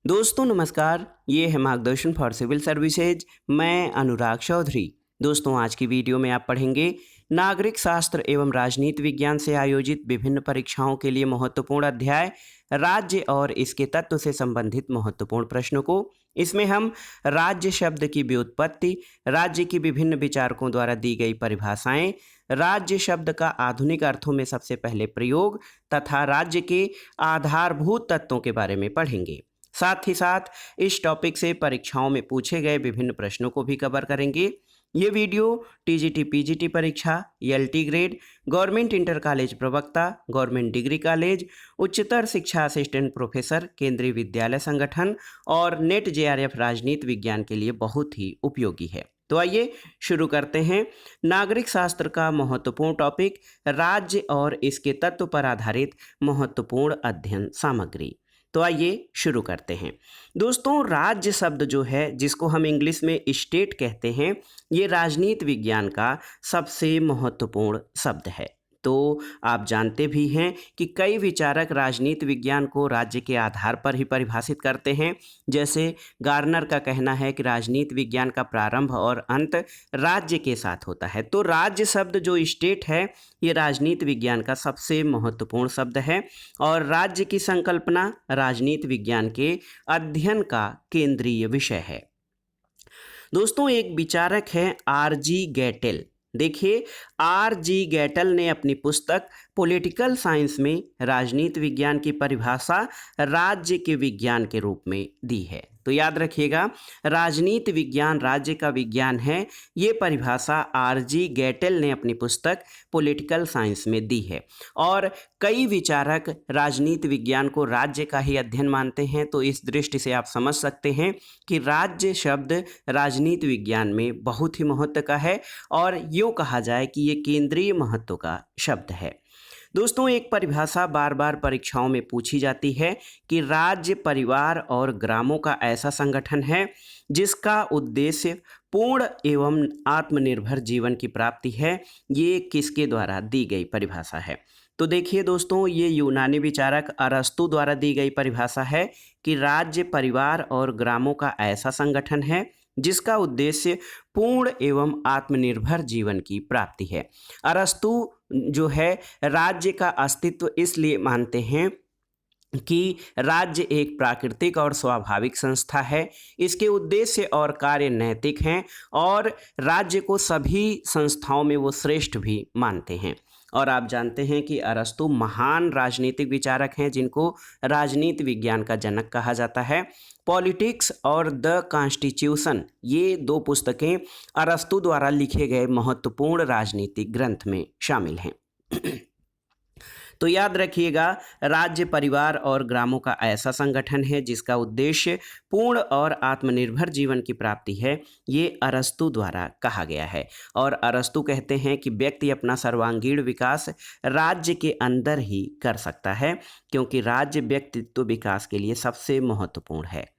दोस्तों नमस्कार, ये है मार्गदर्शन फॉर सिविल सर्विसेज। मैं अनुराग चौधरी। दोस्तों आज की वीडियो में आप पढ़ेंगे नागरिक शास्त्र एवं राजनीति विज्ञान से आयोजित विभिन्न परीक्षाओं के लिए महत्वपूर्ण अध्याय राज्य और इसके तत्व से संबंधित महत्वपूर्ण प्रश्नों को। इसमें हम राज्य शब्द की व्युत्पत्ति, राज्य की विभिन्न विचारकों द्वारा दी गई परिभाषाएं, राज्य शब्द का आधुनिक अर्थों में सबसे पहले प्रयोग तथा राज्य के आधारभूत तत्वों के बारे में पढ़ेंगे। साथ ही साथ इस टॉपिक से परीक्षाओं में पूछे गए विभिन्न प्रश्नों को भी कवर करेंगे। ये वीडियो टीजीटी पीजीटी परीक्षा, LT grade, government inter college प्रवक्ता, गवर्नमेंट डिग्री कॉलेज, उच्चतर शिक्षा असिस्टेंट प्रोफेसर, केंद्रीय विद्यालय संगठन और नेट जेआरएफ राजनीति विज्ञान के लिए बहुत ही उपयोगी है। तो आइए शुरू करते हैं। नागरिक शास्त्र का महत्वपूर्ण टॉपिक राज्य और इसके तत्व पर आधारित महत्वपूर्ण अध्ययन सामग्री। तो आइए शुरू करते हैं। दोस्तों राज्य शब्द जो है, जिसको हम इंग्लिश में स्टेट कहते हैं, ये राजनीति विज्ञान का सबसे महत्वपूर्ण शब्द है। तो आप जानते भी हैं कि कई विचारक राजनीति विज्ञान को राज्य के आधार पर ही परिभाषित करते हैं। जैसे गार्नर का कहना है कि राजनीति विज्ञान का प्रारंभ और अंत राज्य के साथ होता है। तो राज्य शब्द जो स्टेट है, ये राजनीति विज्ञान का सबसे महत्वपूर्ण शब्द है और राज्य की संकल्पना राजनीति विज्ञान के अध्ययन का केंद्रीय विषय है। दोस्तों एक विचारक है आर.जी. गेटेल। देखिए, आर.जी. गेटेल ने अपनी पुस्तक पॉलिटिकल साइंस में राजनीति विज्ञान की परिभाषा राज्य के विज्ञान के रूप में दी है। तो याद रखिएगा, राजनीति विज्ञान राज्य का विज्ञान है। ये परिभाषा आर.जी. गेटेल ने अपनी पुस्तक पॉलिटिकल साइंस में दी है और कई विचारक राजनीति विज्ञान को राज्य का ही अध्ययन मानते हैं। तो इस दृष्टि से आप समझ सकते हैं कि राज्य शब्द राजनीति विज्ञान में बहुत ही महत्व का है और यूँ कहा जाए कि ये केंद्रीय महत्व का शब्द है। दोस्तों एक परिभाषा बार बार परीक्षाओं में पूछी जाती है कि राज्य परिवार और ग्रामों का ऐसा संगठन है जिसका उद्देश्य पूर्ण एवं आत्मनिर्भर जीवन की प्राप्ति है। ये किसके द्वारा दी गई परिभाषा है? तो देखिए दोस्तों, ये यूनानी विचारक अरस्तु द्वारा दी गई परिभाषा है कि राज्य परिवार और ग्रामों का ऐसा संगठन है जिसका उद्देश्य पूर्ण एवं आत्मनिर्भर जीवन की प्राप्ति है। अरस्तु जो है राज्य का अस्तित्व इसलिए मानते हैं कि राज्य एक प्राकृतिक और स्वाभाविक संस्था है। इसके उद्देश्य और कार्य नैतिक हैं और राज्य को सभी संस्थाओं में वो श्रेष्ठ भी मानते हैं। और आप जानते हैं कि अरस्तु महान राजनीतिक विचारक हैं जिनको राजनीति विज्ञान का जनक कहा जाता है। पॉलिटिक्स और द कॉन्स्टिट्यूशन, ये दो पुस्तकें अरस्तु द्वारा लिखे गए महत्वपूर्ण राजनीतिक ग्रंथ में शामिल हैं। तो याद रखिएगा, राज्य परिवार और ग्रामों का ऐसा संगठन है जिसका उद्देश्य पूर्ण और आत्मनिर्भर जीवन की प्राप्ति है। ये अरस्तु द्वारा कहा गया है और अरस्तु कहते हैं कि व्यक्ति अपना सर्वांगीण विकास राज्य के अंदर ही कर सकता है क्योंकि राज्य व्यक्तित्व विकास के लिए सबसे महत्वपूर्ण है।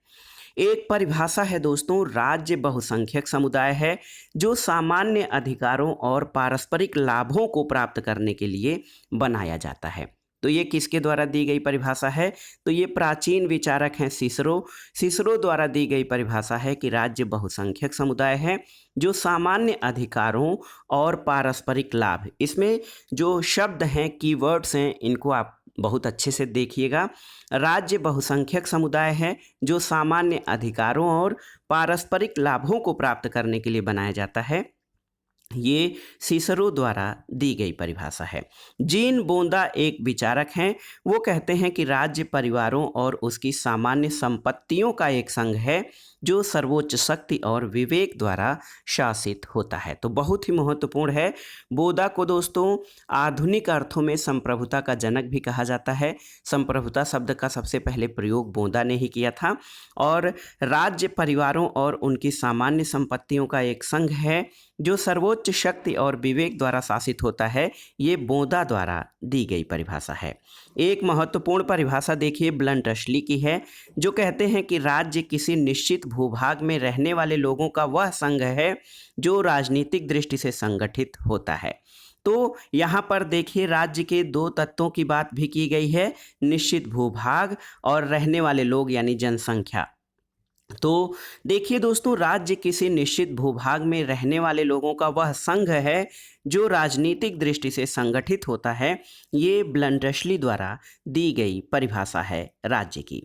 एक परिभाषा है दोस्तों, राज्य बहुसंख्यक समुदाय है जो सामान्य अधिकारों और पारस्परिक लाभों को प्राप्त करने के लिए बनाया जाता है। तो ये किसके द्वारा दी गई परिभाषा है? तो ये प्राचीन विचारक हैं सिसरो द्वारा दी गई परिभाषा है कि राज्य बहुसंख्यक समुदाय है जो सामान्य अधिकारों और पारस्परिक लाभ, इसमें जो शब्द हैं, कीवर्ड्स हैं, इनको आप बहुत अच्छे से देखिएगा। राज्य बहुसंख्यक समुदाय है जो सामान्य अधिकारों और पारस्परिक लाभों को प्राप्त करने के लिए बनाया जाता है। ये सिसरो द्वारा दी गई परिभाषा है। जीन बोंदा एक विचारक हैं, वो कहते हैं कि राज्य परिवारों और उसकी सामान्य संपत्तियों का एक संघ है जो सर्वोच्च शक्ति और विवेक द्वारा शासित होता है। तो बहुत ही महत्वपूर्ण है। बोदा को दोस्तों आधुनिक अर्थों में संप्रभुता का जनक भी कहा जाता है। संप्रभुता शब्द का सबसे पहले प्रयोग बोदा ने ही किया था और राज्य परिवारों और उनकी सामान्य संपत्तियों का एक संघ है जो सर्वोच्च शक्ति और विवेक द्वारा शासित होता है। ये बोदा द्वारा दी गई परिभाषा है। एक महत्वपूर्ण परिभाषा देखिए ब्लंटशली की है, जो कहते हैं कि राज्य किसी निश्चित भूभाग में रहने वाले लोगों का वह संघ है जो राजनीतिक दृष्टि से संगठित होता है। तो यहाँ पर देखिए राज्य के दो तत्वों की बात भी की गई है, निश्चित भूभाग और रहने वाले लोग यानी जनसंख्या। तो देखिए दोस्तों, राज्य किसी निश्चित भूभाग में रहने वाले लोगों का वह संघ है जो राजनीतिक दृष्टि से संगठित होता है। ये ब्लंटशली द्वारा दी गई परिभाषा है राज्य की।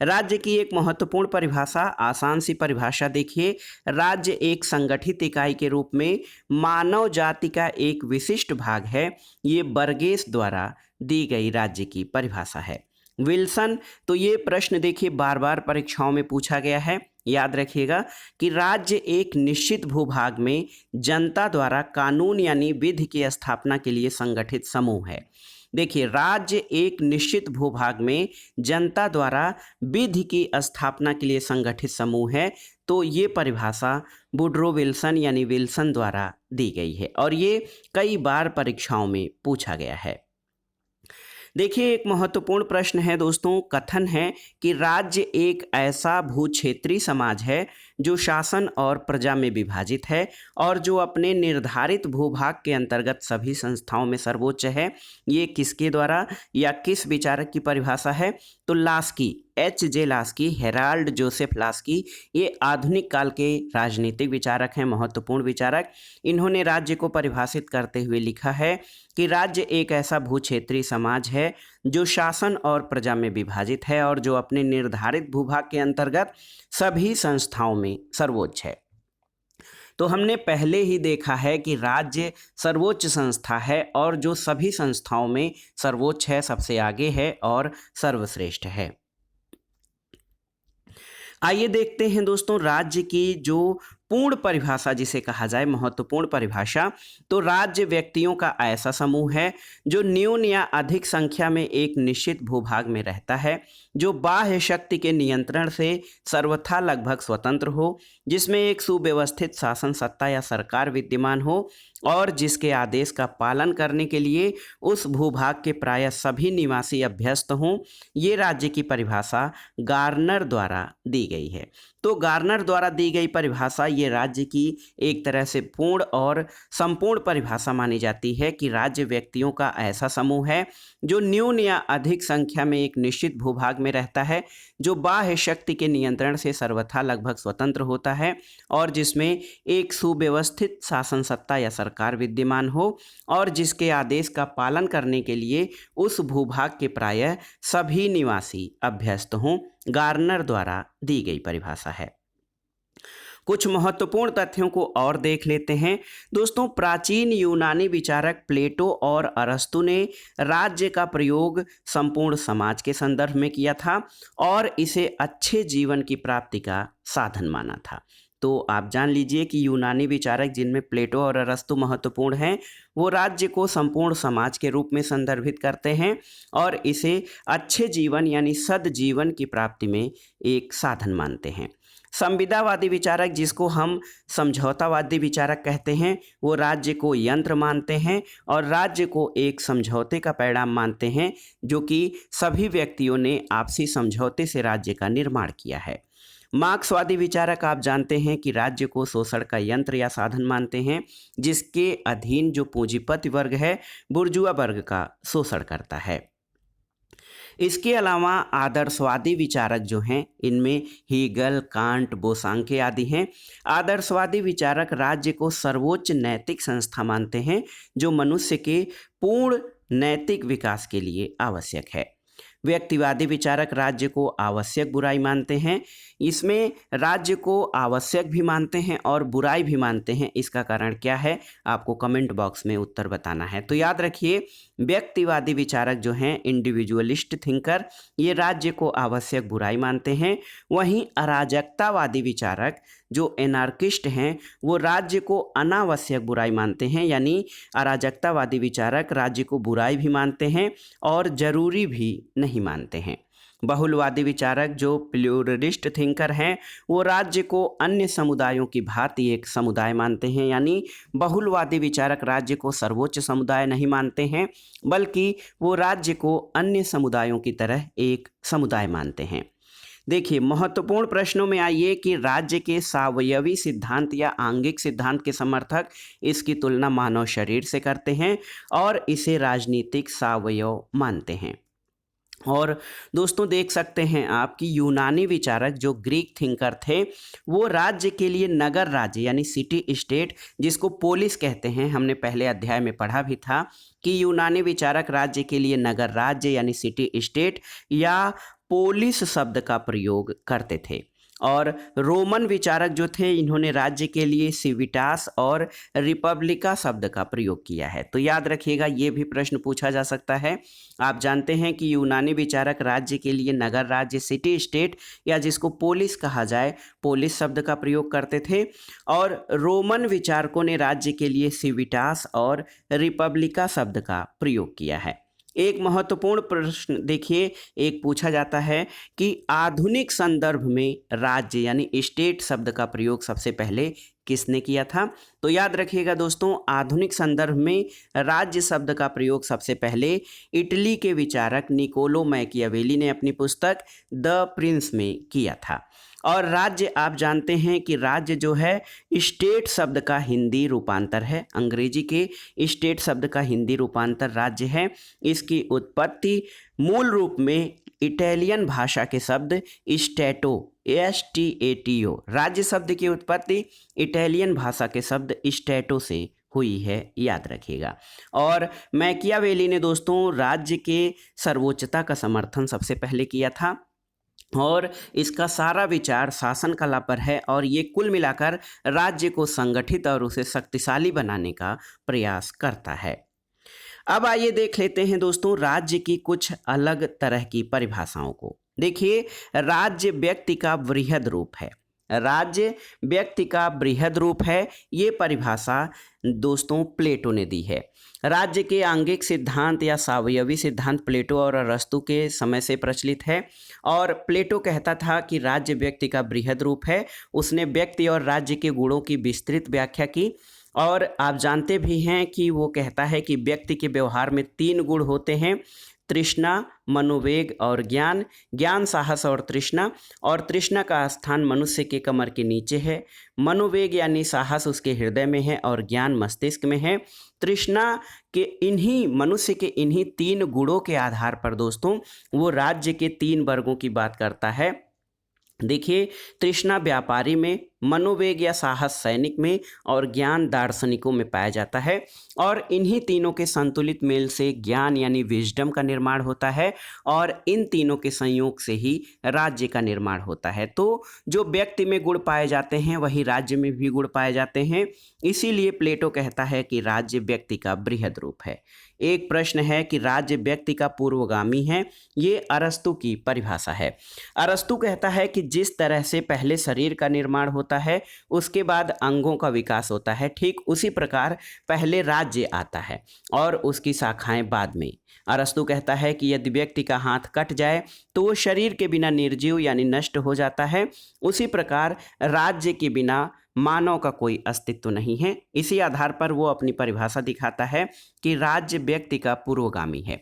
राज्य की एक महत्वपूर्ण परिभाषा, आसान सी परिभाषा देखिए, राज्य एक संगठित इकाई के रूप में मानव जाति का एक विशिष्ट भाग है। ये बर्गेस द्वारा दी गई राज्य की परिभाषा है। विल्सन, तो ये प्रश्न देखिए बार बार परीक्षाओं में पूछा गया है, याद रखिएगा कि राज्य एक निश्चित भूभाग में जनता द्वारा कानून यानी विधि की स्थापना के लिए संगठित समूह है। देखिए, राज्य एक निश्चित भूभाग में जनता द्वारा विधि की स्थापना के लिए संगठित समूह है। तो ये परिभाषा वुडरो विल्सन यानी विल्सन द्वारा दी गई है और ये कई बार परीक्षाओं में पूछा गया है। देखिए, एक महत्वपूर्ण प्रश्न है दोस्तों, कथन है कि राज्य एक ऐसा भूक्षेत्रीय समाज है जो शासन और प्रजा में विभाजित है और जो अपने निर्धारित भूभाग के अंतर्गत सभी संस्थाओं में सर्वोच्च है। ये किसके द्वारा या किस विचारक की परिभाषा है? तो Laski, H.J. Laski, Herald Joseph Laski, ये आधुनिक काल के राजनीतिक विचारक हैं, महत्वपूर्ण विचारक। इन्होंने राज्य को परिभाषित करते हुए लिखा है कि राज्य एक ऐसा भूक्षेत्रीय समाज है जो शासन और प्रजा में विभाजित है और जो अपने निर्धारित भूभाग के अंतर्गत सभी संस्थाओं में सर्वोच्च है। तो हमने पहले ही देखा है कि राज्य सर्वोच्च संस्था है और जो सभी संस्थाओं में सर्वोच्च है, सबसे आगे है और सर्वश्रेष्ठ है। आइए देखते हैं दोस्तों राज्य की जो पूर्ण परिभाषा जिसे कहा जाए, महत्वपूर्ण परिभाषा। तो राज्य व्यक्तियों का ऐसा समूह है जो न्यून या अधिक संख्या में एक निश्चित भूभाग में रहता है, जो बाह्य शक्ति के नियंत्रण से सर्वथा लगभग स्वतंत्र हो, जिसमें एक सुव्यवस्थित शासन सत्ता या सरकार विद्यमान हो और जिसके आदेश का पालन करने के लिए उस भूभाग के प्रायः सभी निवासी अभ्यस्त हों। ये राज्य की परिभाषा गार्नर द्वारा दी गई है। तो गार्नर द्वारा दी गई परिभाषा ये राज्य की एक तरह से पूर्ण और संपूर्ण परिभाषा मानी जाती है कि राज्य व्यक्तियों का ऐसा समूह है जो न्यून या अधिक संख्या में एक निश्चित भूभाग में रहता है, जो बाह्य शक्ति के नियंत्रण से सर्वथा लगभग स्वतंत्र होता है और जिसमें एक सुव्यवस्थित शासन सत्ता या सरकार विद्यमान हो और जिसके आदेश का पालन करने के लिए उस भूभाग के प्रायः सभी निवासी अभ्यस्त हों। गार्नर द्वारा दी गई परिभाषा है। कुछ महत्वपूर्ण तथ्यों को और देख लेते हैं दोस्तों। प्राचीन यूनानी विचारक प्लेटो और अरस्तु ने राज्य का प्रयोग संपूर्ण समाज के संदर्भ में किया था और इसे अच्छे जीवन की प्राप्ति का साधन माना था। तो आप जान लीजिए कि यूनानी विचारक जिनमें प्लेटो और अरस्तु महत्वपूर्ण हैं, वो राज्य को संपूर्ण समाज के रूप में संदर्भित करते हैं और इसे अच्छे जीवन यानी सद्जीवन की प्राप्ति में एक साधन मानते हैं। संविदावादी विचारक, जिसको हम समझौतावादी विचारक कहते हैं, वो राज्य को यंत्र मानते हैं और राज्य को एक समझौते का परिणाम मानते हैं जो कि सभी व्यक्तियों ने आपसी समझौते से राज्य का निर्माण किया है। मार्क्सवादी विचारक आप जानते हैं कि राज्य को शोषण का यंत्र या साधन मानते हैं जिसके अधीन जो पूंजीपति वर्ग है बुर्जुआ वर्ग का शोषण करता है। इसके अलावा आदर्शवादी विचारक जो हैं, इनमें हीगल, कांट, बोसांके आदि हैं। आदर्शवादी विचारक राज्य को सर्वोच्च नैतिक संस्था मानते हैं जो मनुष्य के पूर्ण नैतिक विकास के लिए आवश्यक है। व्यक्तिवादी विचारक राज्य को आवश्यक बुराई मानते हैं। इसमें राज्य को आवश्यक भी मानते हैं और बुराई भी मानते हैं। इसका कारण क्या है, आपको कमेंट बॉक्स में उत्तर बताना है। तो याद रखिए, व्यक्तिवादी विचारक जो हैं, इंडिविजुअलिस्ट थिंकर, ये राज्य को आवश्यक बुराई मानते हैं। वहीं अराजकतावादी विचारक जो एनार्किस्ट हैं, वो राज्य को अनावश्यक बुराई मानते हैं। यानी अराजकतावादी विचारक राज्य को बुराई भी मानते हैं और जरूरी भी नहीं मानते हैं। बहुलवादी विचारक जो प्लूरलिस्ट थिंकर हैं, वो राज्य को अन्य समुदायों की भांति एक समुदाय मानते हैं। यानी बहुलवादी विचारक राज्य को सर्वोच्च समुदाय नहीं मानते हैं, बल्कि वो राज्य को अन्य समुदायों की तरह एक समुदाय मानते हैं। देखिए महत्वपूर्ण प्रश्नों में आइए कि राज्य के सावयवी सिद्धांत या आंगिक सिद्धांत के समर्थक इसकी तुलना मानव शरीर से करते हैं और इसे राजनीतिक सावयव मानते हैं। और दोस्तों देख सकते हैं आप कि यूनानी विचारक जो ग्रीक थिंकर थे वो राज्य के लिए नगर राज्य यानी सिटी स्टेट जिसको पोलिस कहते हैं, हमने पहले अध्याय में पढ़ा भी था कि यूनानी विचारक राज्य के लिए नगर राज्य यानी सिटी स्टेट या पोलिस शब्द का प्रयोग करते थे। और रोमन विचारक जो थे इन्होंने राज्य के लिए सिविटास और रिपब्लिका शब्द का प्रयोग किया है। तो याद रखिएगा ये भी प्रश्न पूछा जा सकता है। आप जानते हैं कि यूनानी विचारक राज्य के लिए नगर राज्य सिटी स्टेट या जिसको पोलिस कहा जाए पोलिस शब्द का प्रयोग करते थे और रोमन विचारकों ने राज्य के लिए सिविटास और रिपब्लिका शब्द का प्रयोग किया है। एक महत्वपूर्ण प्रश्न देखिए एक पूछा जाता है कि आधुनिक संदर्भ में राज्य यानी स्टेट शब्द का प्रयोग सबसे पहले किसने किया था। तो याद रखिएगा दोस्तों आधुनिक संदर्भ में राज्य शब्द का प्रयोग सबसे पहले इटली के विचारक निकोलो मैकियावेली ने अपनी पुस्तक द प्रिंस में किया था। और राज्य आप जानते हैं कि राज्य जो है स्टेट शब्द का हिंदी रूपांतर है, अंग्रेजी के स्टेट शब्द का हिंदी रूपांतर राज्य है। इसकी उत्पत्ति मूल रूप में इटालियन भाषा के शब्द स्टेटो STATO राज्य शब्द की उत्पत्ति इटालियन भाषा के शब्द स्टेटो से हुई है, याद रखिएगा। और मैकियावेली ने दोस्तों राज्य के सर्वोच्चता का समर्थन सबसे पहले किया था और इसका सारा विचार शासन कला पर है और ये कुल मिलाकर राज्य को संगठित और उसे शक्तिशाली बनाने का प्रयास करता है। अब आइए देख लेते हैं दोस्तों राज्य की कुछ अलग तरह की परिभाषाओं को। देखिए राज्य व्यक्ति का वृहद रूप है, राज्य व्यक्ति का बृहद रूप है, ये परिभाषा दोस्तों प्लेटो ने दी है। राज्य के आंगिक सिद्धांत या सावयवी सिद्धांत प्लेटो और अरस्तु के समय से प्रचलित है और प्लेटो कहता था कि राज्य व्यक्ति का बृहद रूप है। उसने व्यक्ति और राज्य के गुणों की विस्तृत व्याख्या की और आप जानते भी हैं कि वो कहता है कि व्यक्ति के व्यवहार में 3 गुण होते हैं, तृष्णा, मनोवेग और ज्ञान। ज्ञान साहस और तृष्णा का स्थान मनुष्य के कमर के नीचे है। मनोवेग यानी साहस उसके हृदय में है और ज्ञान मस्तिष्क में है। तृष्णा के मनुष्य के इन्हीं 3 गुणों के आधार पर दोस्तों वो राज्य के 3 वर्गों की बात करता है। देखिए तृष्णा व्यापारी में, मनोवेग या साहस सैनिक में और ज्ञान दार्शनिकों में पाया जाता है और इन्हीं तीनों के संतुलित मेल से ज्ञान यानी विजडम का निर्माण होता है और इन तीनों के संयोग से ही राज्य का निर्माण होता है। तो जो व्यक्ति में गुण पाए जाते हैं वही राज्य में भी गुण पाए जाते हैं, इसीलिए प्लेटो कहता है कि राज्य व्यक्ति का बृहद रूप है। एक प्रश्न है कि राज्य व्यक्ति का पूर्वगामी है, ये अरस्तु की परिभाषा है। अरस्तु कहता है कि जिस तरह से पहले शरीर का निर्माण होता है उसके बाद अंगों का विकास होता है, ठीक उसी प्रकार पहले राज्य आता है और उसकी शाखाएं बाद में। अरस्तु कहता है कि यदि व्यक्ति का हाथ कट जाए तो वो शरीर के बिना निर्जीव यानी नष्ट हो जाता है, उसी प्रकार राज्य के बिना मानव का कोई अस्तित्व नहीं है। इसी आधार पर वो अपनी परिभाषा दिखाता है कि राज्य व्यक्ति का पूर्वगामी है।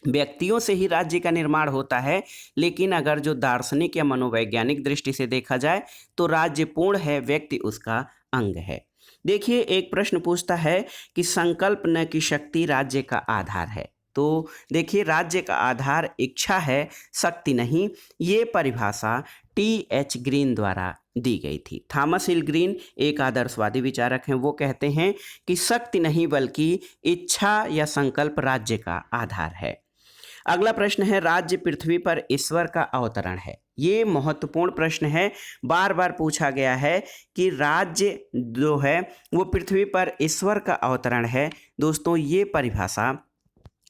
व्यक्तियों से ही राज्य का निर्माण होता है, लेकिन अगर जो दार्शनिक या मनोवैज्ञानिक दृष्टि से देखा जाए तो राज्य पूर्ण है, व्यक्ति उसका अंग है। देखिए एक प्रश्न पूछता है कि संकल्प न की शक्ति राज्य का आधार है। तो देखिए राज्य का आधार इच्छा है, शक्ति नहीं। ये परिभाषा T.H. ग्रीन द्वारा दी गई थी। थॉमस हिल ग्रीन एक आदर्शवादी विचारक हैं, वो कहते हैं कि शक्ति नहीं बल्कि इच्छा या संकल्प राज्य का आधार है। अगला प्रश्न है राज्य पृथ्वी पर ईश्वर का अवतरण है। ये महत्वपूर्ण प्रश्न है, बार बार पूछा गया है कि राज्य जो है वो पृथ्वी पर ईश्वर का अवतरण है। दोस्तों ये परिभाषा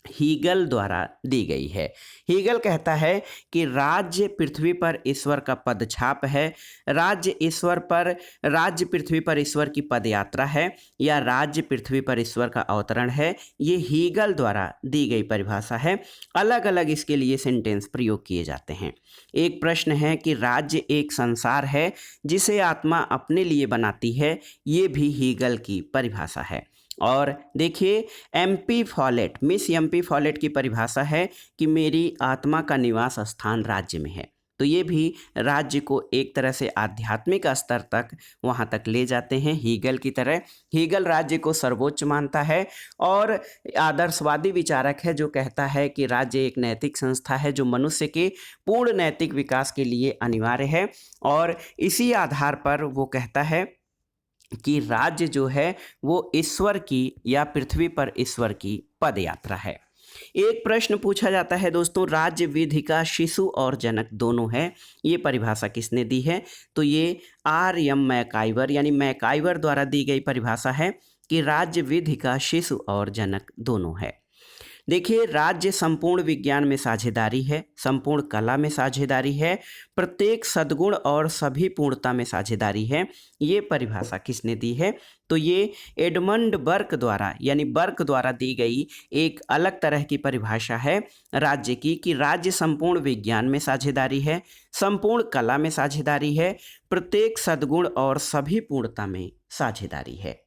हीगल द्वारा दी गई है। हीगल कहता है कि राज्य पृथ्वी पर ईश्वर का पदछाप है, राज्य पृथ्वी पर ईश्वर की पदयात्रा है या राज्य पृथ्वी पर ईश्वर का अवतरण है। ये हीगल द्वारा दी गई परिभाषा है। अलग अलग इसके लिए सेंटेंस प्रयोग किए जाते हैं। एक प्रश्न है कि राज्य एक संसार है जिसे आत्मा अपने लिए बनाती है। ये भी हीगल की परिभाषा है। और देखिए मिस एमपी फॉलेट की परिभाषा है कि मेरी आत्मा का निवास स्थान राज्य में है। तो ये भी राज्य को एक तरह से आध्यात्मिक स्तर तक वहाँ तक ले जाते हैं, हीगल की तरह। हीगल राज्य को सर्वोच्च मानता है और आदर्शवादी विचारक है जो कहता है कि राज्य एक नैतिक संस्था है जो मनुष्य के पूर्ण नैतिक विकास के लिए अनिवार्य है, और इसी आधार पर वो कहता है कि राज्य जो है वो ईश्वर की या पृथ्वी पर ईश्वर की पद यात्रा है। एक प्रश्न पूछा जाता है दोस्तों, राज्य विधि का शिशु और जनक दोनों है, ये परिभाषा किसने दी है? तो ये R.M. मैकाइवर यानी मैकाइवर द्वारा दी गई परिभाषा है कि राज्य विधि का शिशु और जनक दोनों है। देखिए, राज्य संपूर्ण विज्ञान में साझेदारी है, संपूर्ण कला में साझेदारी है, प्रत्येक सद्गुण और सभी पूर्णता में साझेदारी है। ये परिभाषा किसने दी है? तो ये एडमंड बर्क द्वारा यानी बर्क द्वारा दी गई एक अलग तरह की परिभाषा है राज्य की, कि राज्य संपूर्ण विज्ञान में साझेदारी है, संपूर्ण कला में साझेदारी है, प्रत्येक सद्गुण और सभी पूर्णता में साझेदारी है।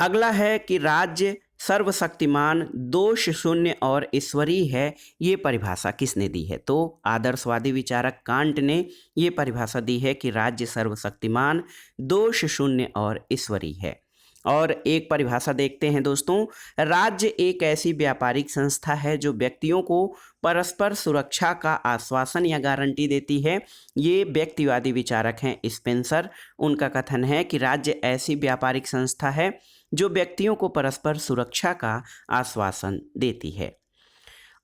अगला है कि राज्य सर्वशक्तिमान, दोष शून्य और ईश्वरीय है। ये परिभाषा किसने दी है? तो आदर्शवादी विचारक कांट ने ये परिभाषा दी है कि राज्य सर्वशक्तिमान, दोष शून्य और ईश्वरीय है। और एक परिभाषा देखते हैं दोस्तों, राज्य एक ऐसी व्यापारिक संस्था है जो व्यक्तियों को परस्पर सुरक्षा का आश्वासन या गारंटी देती है। ये व्यक्तिवादी विचारक हैं स्पेंसर। उनका कथन है कि राज्य ऐसी व्यापारिक संस्था है जो व्यक्तियों को परस्पर सुरक्षा का आश्वासन देती है।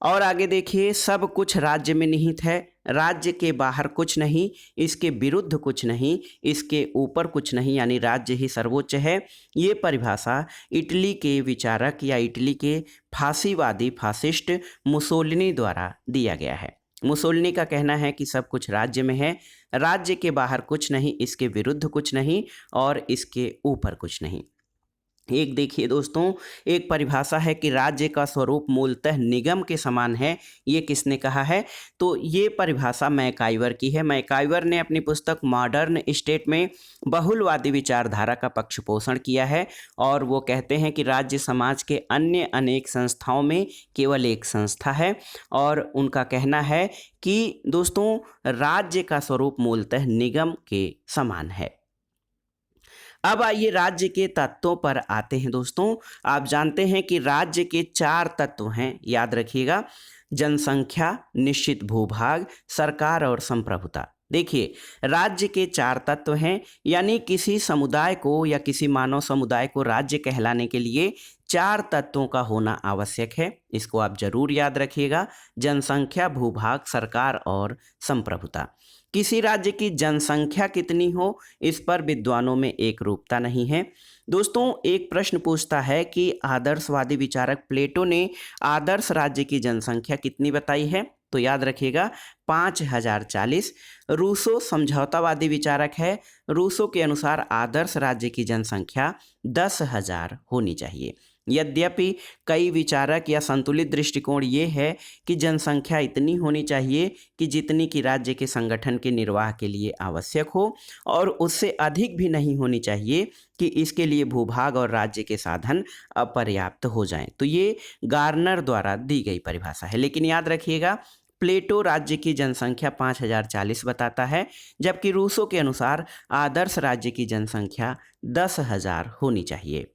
और आगे देखिए, सब कुछ राज्य में निहित है, राज्य के बाहर कुछ नहीं, इसके विरुद्ध कुछ नहीं, इसके ऊपर कुछ नहीं, यानी राज्य ही सर्वोच्च है। ये परिभाषा इटली के विचारक या इटली के फांसीवादी फासिस्ट मुसोलिनी द्वारा दिया गया है। मुसोलिनी का कहना है कि सब कुछ राज्य में है, राज्य के बाहर कुछ नहीं, इसके विरुद्ध कुछ नहीं और इसके ऊपर कुछ नहीं। एक देखिए दोस्तों, एक परिभाषा है कि राज्य का स्वरूप मूलतः निगम के समान है। ये किसने कहा है? तो ये परिभाषा मैकाइवर की है। मैकाइवर ने अपनी पुस्तक मॉडर्न स्टेट में बहुलवादी विचारधारा का पक्ष पोषण किया है और वो कहते हैं कि राज्य समाज के अन्य अनेक संस्थाओं में केवल एक संस्था है। और उनका कहना है कि दोस्तों, राज्य का स्वरूप मूलतः निगम के समान है। अब आइए राज्य के तत्वों पर आते हैं दोस्तों। आप जानते हैं कि राज्य के 4 तत्व हैं, याद रखिएगा। जनसंख्या, निश्चित भूभाग, सरकार और संप्रभुता। देखिए, राज्य के 4 तत्व हैं, यानी किसी समुदाय को या किसी मानव समुदाय को राज्य कहलाने के लिए 4 तत्वों का होना आवश्यक है। इसको आप जरूर याद रखिएगा, जनसंख्या, भूभाग, सरकार और संप्रभुता। किसी राज्य की जनसंख्या कितनी हो, इस पर विद्वानों में एक रूपता नहीं है। दोस्तों, एक प्रश्न पूछता है कि आदर्शवादी विचारक प्लेटो ने आदर्श राज्य की जनसंख्या कितनी बताई है? तो याद रखिएगा 5040। रूसो समझौतावादी विचारक है। रूसो के अनुसार आदर्श राज्य की जनसंख्या 10,000 होनी चाहिए। यद्यपि कई विचारक या संतुलित दृष्टिकोण ये है कि जनसंख्या इतनी होनी चाहिए कि जितनी कि राज्य के संगठन के निर्वाह के लिए आवश्यक हो, और उससे अधिक भी नहीं होनी चाहिए कि इसके लिए भूभाग और राज्य के साधन अपर्याप्त हो जाएं। तो ये गार्नर द्वारा दी गई परिभाषा है। लेकिन याद रखिएगा, प्लेटो राज्य की जनसंख्या 5040 बताता है, जबकि रूसो के अनुसार आदर्श राज्य की जनसंख्या 10,000 होनी चाहिए।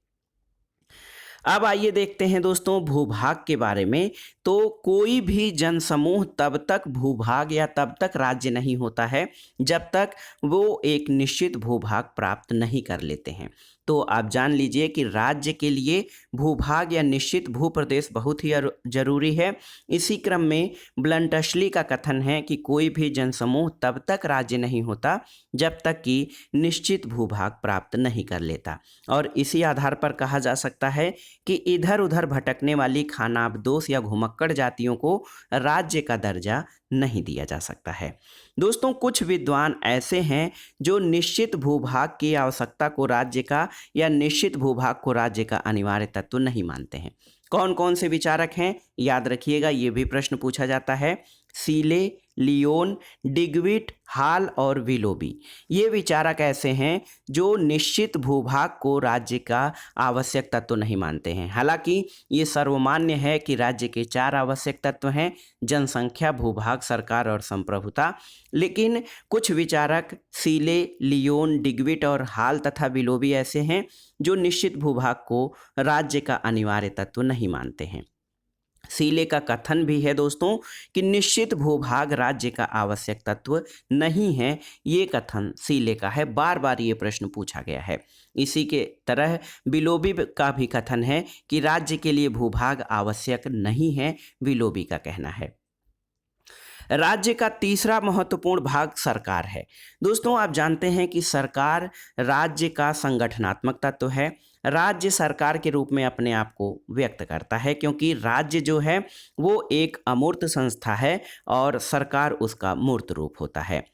अब आइए देखते हैं दोस्तों भूभाग के बारे में। तो कोई भी जनसमूह तब तक भूभाग या तब तक राज्य नहीं होता है जब तक वो एक निश्चित भूभाग प्राप्त नहीं कर लेते हैं। तो आप जान लीजिए कि राज्य के लिए भूभाग या निश्चित भूप्रदेश बहुत ही जरूरी है। इसी क्रम में ब्लंटशली का कथन है कि कोई भी जनसमूह तब तक राज्य नहीं होता जब तक कि निश्चित भूभाग प्राप्त नहीं कर लेता। और इसी आधार पर कहा जा सकता है कि इधर उधर भटकने वाली खानाबदोश या घुमक्कड़ जातियों को राज्य का दर्जा नहीं दिया जा सकता है। दोस्तों, कुछ विद्वान ऐसे हैं जो निश्चित भूभाग की आवश्यकता को राज्य का या निश्चित भूभाग को राज्य का अनिवार्य तत्व नहीं मानते हैं। कौन कौन से विचारक हैं, याद रखिएगा, ये भी प्रश्न पूछा जाता है। सीले, लियोन, डिग्विट, हाल और विलोबी। ये विचारक ऐसे हैं जो निश्चित भूभाग को राज्य का आवश्यक तत्व नहीं मानते हैं। हालांकि ये सर्वमान्य है कि राज्य के 4 आवश्यक तत्व हैं: जनसंख्या, भूभाग, सरकार और संप्रभुता। लेकिन कुछ विचारक सीले, लियोन, डिग्विट और हाल तथा विलोबी ऐसे हैं जो निश्चित भूभाग को राज्य का अनिवार्य तत्व नहीं मानते हैं। सीले का कथन भी है दोस्तों कि निश्चित भूभाग राज्य का आवश्यक तत्व नहीं है। ये कथन सीले का है, बार बार ये प्रश्न पूछा गया है। इसी के तरह विलोबी का भी कथन है कि राज्य के लिए भूभाग आवश्यक नहीं है, विलोबी का कहना है। राज्य का तीसरा महत्वपूर्ण भाग सरकार है। दोस्तों, आप जानते हैं कि सरकार राज्य का संगठनात्मक तत्व है। राज्य सरकार के रूप में अपने आप को व्यक्त करता है, क्योंकि राज्य जो है वो एक अमूर्त संस्था है और सरकार उसका मूर्त रूप होता है।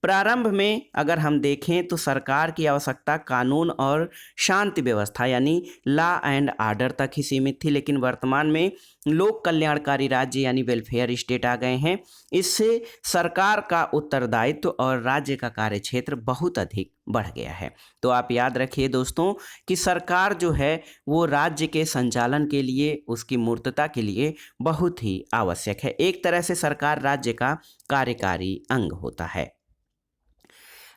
प्रारंभ में अगर हम देखें तो सरकार की आवश्यकता कानून और शांति व्यवस्था यानी लॉ एंड ऑर्डर तक ही सीमित थी, लेकिन वर्तमान में लोक कल्याणकारी राज्य यानी वेलफेयर स्टेट आ गए हैं। इससे सरकार का उत्तरदायित्व और राज्य का कार्यक्षेत्र बहुत अधिक बढ़ गया है। तो आप याद रखिए दोस्तों कि सरकार जो है वो राज्य के संचालन के लिए, उसकी मूर्तता के लिए बहुत ही आवश्यक है। एक तरह से सरकार राज्य का कार्यकारी अंग होता है।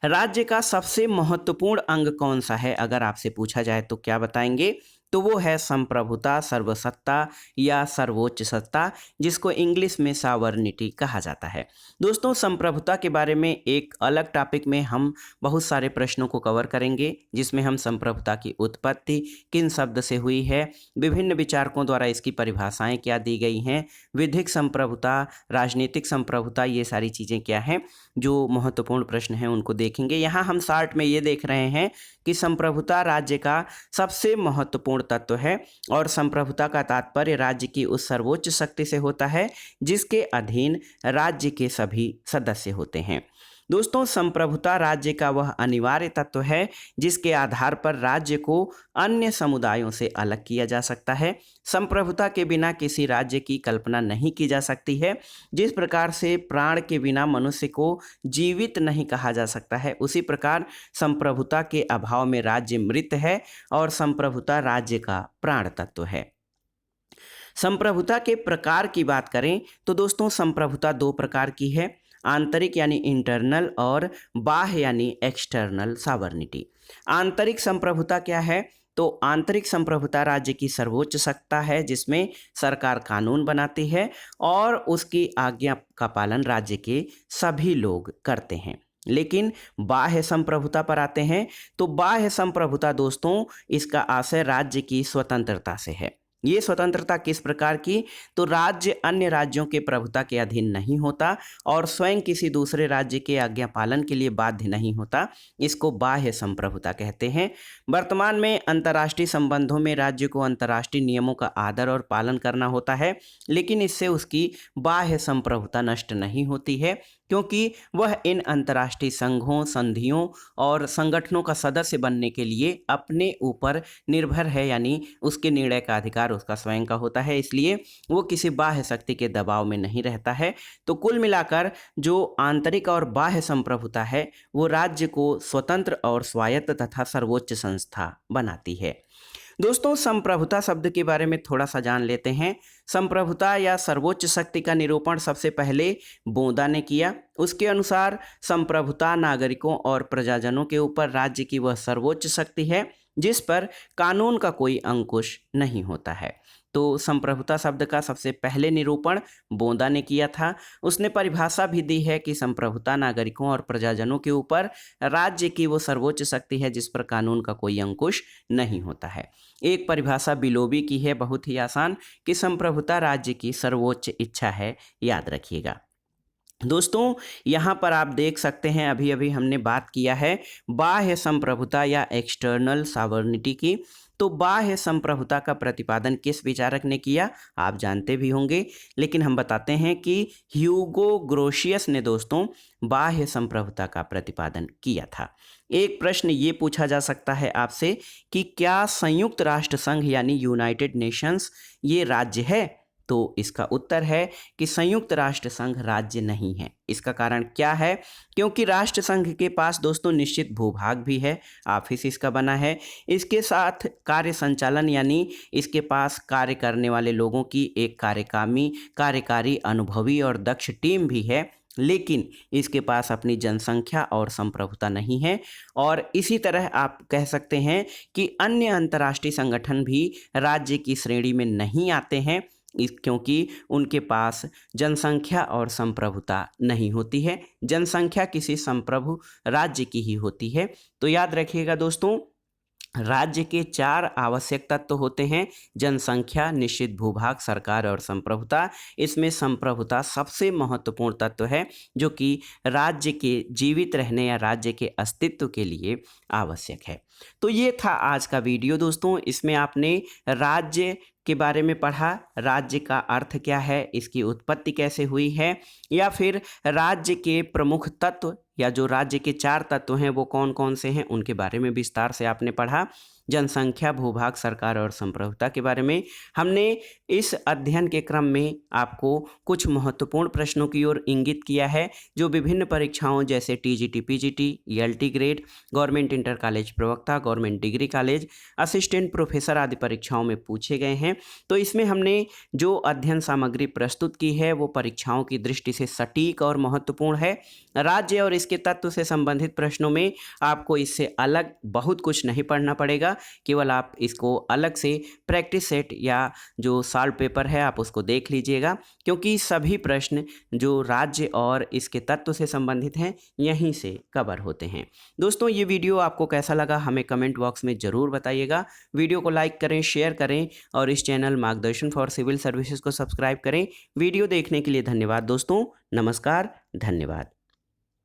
राज्य का सबसे महत्वपूर्ण अंग कौन सा है अगर आपसे पूछा जाए तो क्या बताएंगे? तो वो है संप्रभुता, सर्वसत्ता या सर्वोच्च सत्ता, जिसको इंग्लिश में सॉवरेनिटी कहा जाता है। दोस्तों, संप्रभुता के बारे में एक अलग टॉपिक में हम बहुत सारे प्रश्नों को कवर करेंगे, जिसमें हम संप्रभुता की उत्पत्ति किन शब्द से हुई है, विभिन्न विचारकों द्वारा इसकी परिभाषाएं क्या दी गई हैं, विधिक संप्रभुता, राजनीतिक संप्रभुता, ये सारी चीज़ें क्या हैं, जो महत्वपूर्ण प्रश्न हैं उनको देखेंगे। यहाँ हम शार्ट में ये देख रहे हैं कि संप्रभुता राज्य का सबसे महत्वपूर्ण तत्व है और संप्रभुता का तात्पर्य राज्य की उस सर्वोच्च शक्ति से होता है जिसके अधीन राज्य के सभी सदस्य होते हैं। दोस्तों, संप्रभुता राज्य का वह अनिवार्य तत्व है जिसके आधार पर राज्य को अन्य समुदायों से अलग किया जा सकता है। संप्रभुता के बिना किसी राज्य की कल्पना नहीं की जा सकती है। जिस प्रकार से प्राण के बिना मनुष्य को जीवित नहीं कहा जा सकता है, उसी प्रकार संप्रभुता के अभाव में राज्य मृत है और संप्रभुता राज्य का प्राण तत्व है। संप्रभुता के प्रकार की बात करें तो दोस्तों, संप्रभुता 2 प्रकार की है: आंतरिक यानी इंटरनल और बाह्य यानी एक्सटर्नल सॉवरेनिटी। आंतरिक संप्रभुता क्या है? तो आंतरिक संप्रभुता राज्य की सर्वोच्च सत्ता है जिसमें सरकार कानून बनाती है और उसकी आज्ञा का पालन राज्य के सभी लोग करते हैं। लेकिन बाह्य संप्रभुता पर आते हैं तो बाह्य संप्रभुता दोस्तों, इसका आशय राज्य की स्वतंत्रता से है। ये स्वतंत्रता किस प्रकार की? तो राज्य अन्य राज्यों के प्रभुता के अधीन नहीं होता और स्वयं किसी दूसरे राज्य के आज्ञा पालन के लिए बाध्य नहीं होता। इसको बाह्य संप्रभुता कहते हैं। वर्तमान में अंतर्राष्ट्रीय संबंधों में राज्य को अंतर्राष्ट्रीय नियमों का आदर और पालन करना होता है, लेकिन इससे उसकी बाह्य संप्रभुता नष्ट नहीं होती है, क्योंकि वह इन अंतर्राष्ट्रीय संघों, संधियों और संगठनों का सदस्य बनने के लिए अपने ऊपर निर्भर है, यानी उसके निर्णय का अधिकार उसका स्वयं का होता है, इसलिए वो किसी बाह्य शक्ति के दबाव में नहीं रहता है। तो कुल मिलाकर जो आंतरिक और बाह्य संप्रभुता है वो राज्य को स्वतंत्र और स्वायत्त तथा सर्वोच्च संस्था बनाती है। दोस्तों, संप्रभुता शब्द के बारे में थोड़ा सा जान लेते हैं। संप्रभुता या सर्वोच्च शक्ति का निरूपण सबसे पहले बोंदा ने किया। उसके अनुसार संप्रभुता नागरिकों और प्रजाजनों के ऊपर राज्य की वह सर्वोच्च शक्ति है जिस पर कानून का कोई अंकुश नहीं होता है। तो संप्रभुता शब्द का सबसे पहले निरूपण बोंदा ने किया था। उसने परिभाषा भी दी है कि संप्रभुता नागरिकों और प्रजाजनों के ऊपर राज्य की वो सर्वोच्च शक्ति है जिस पर कानून का कोई अंकुश नहीं होता है। एक परिभाषा विलोबी की है, बहुत ही आसान, कि संप्रभुता राज्य की सर्वोच्च इच्छा है, याद रखिएगा। दोस्तों, यहाँ पर आप देख सकते हैं अभी अभी हमने बात किया है बाह्य संप्रभुता या एक्सटर्नल सॉवरेनिटी की। तो बाह्य संप्रभुता का प्रतिपादन किस विचारक ने किया आप जानते भी होंगे, लेकिन हम बताते हैं कि ह्यूगो ग्रोशियस ने दोस्तों बाह्य संप्रभुता का प्रतिपादन किया था। एक प्रश्न ये पूछा जा सकता है आपसे कि क्या संयुक्त राष्ट्र संघ यानी यूनाइटेड नेशंस ये राज्य है? तो इसका उत्तर है कि संयुक्त राष्ट्र संघ राज्य नहीं है। इसका कारण क्या है? क्योंकि राष्ट्र संघ के पास दोस्तों निश्चित भूभाग भी है, ऑफिस इसका बना है, इसके साथ कार्य संचालन यानी इसके पास कार्य करने वाले लोगों की एक कार्यकारी अनुभवी और दक्ष टीम भी है, लेकिन इसके पास अपनी जनसंख्या और संप्रभुता नहीं है। और इसी तरह आप कह सकते हैं कि अन्य अंतर्राष्ट्रीय संगठन भी राज्य की श्रेणी में नहीं आते हैं, क्योंकि उनके पास जनसंख्या और संप्रभुता नहीं होती है। जनसंख्या किसी संप्रभु राज्य की ही होती है। तो याद रखिएगा दोस्तों, राज्य के 4 आवश्यक तत्व होते हैं: जनसंख्या, निश्चित भूभाग, सरकार और संप्रभुता। इसमें संप्रभुता सबसे महत्वपूर्ण तत्व है, जो कि राज्य के जीवित रहने या राज्य के अस्तित्व के लिए आवश्यक है। तो ये था आज का वीडियो दोस्तों। इसमें आपने राज्य के बारे में पढ़ा, राज्य का अर्थ क्या है, इसकी उत्पत्ति कैसे हुई है, या फिर राज्य के प्रमुख तत्व या जो राज्य के 4 तत्व हैं वो कौन कौन से हैं, उनके बारे में विस्तार से आपने पढ़ा। जनसंख्या, भूभाग, सरकार और संप्रभुता के बारे में हमने इस अध्ययन के क्रम में आपको कुछ महत्वपूर्ण प्रश्नों की ओर इंगित किया है, जो विभिन्न परीक्षाओं जैसे TGT, PGT, ELT grade, government inter college प्रवक्ता, government degree college, assistant professor आदि परीक्षाओं में पूछे गए हैं। तो इसमें हमने जो अध्ययन सामग्री प्रस्तुत की है वो परीक्षाओं की दृष्टि से सटीक और महत्वपूर्ण है। राज्य और इसके तत्व से संबंधित प्रश्नों में आपको इससे अलग बहुत कुछ नहीं पढ़ना पड़ेगा, केवल आप इसको अलग से प्रैक्टिस सेट या जो सॉल्व पेपर है आप उसको देख लीजिएगा, क्योंकि सभी प्रश्न जो राज्य और इसके तत्व से संबंधित हैं यहीं से कवर होते हैं। दोस्तों, ये वीडियो आपको कैसा लगा हमें कमेंट बॉक्स में ज़रूर बताइएगा। वीडियो को लाइक करें, शेयर करें और इस चैनल मार्गदर्शन फॉर सिविल सर्विसेज को सब्सक्राइब करें। वीडियो देखने के लिए धन्यवाद दोस्तों। नमस्कार, धन्यवाद।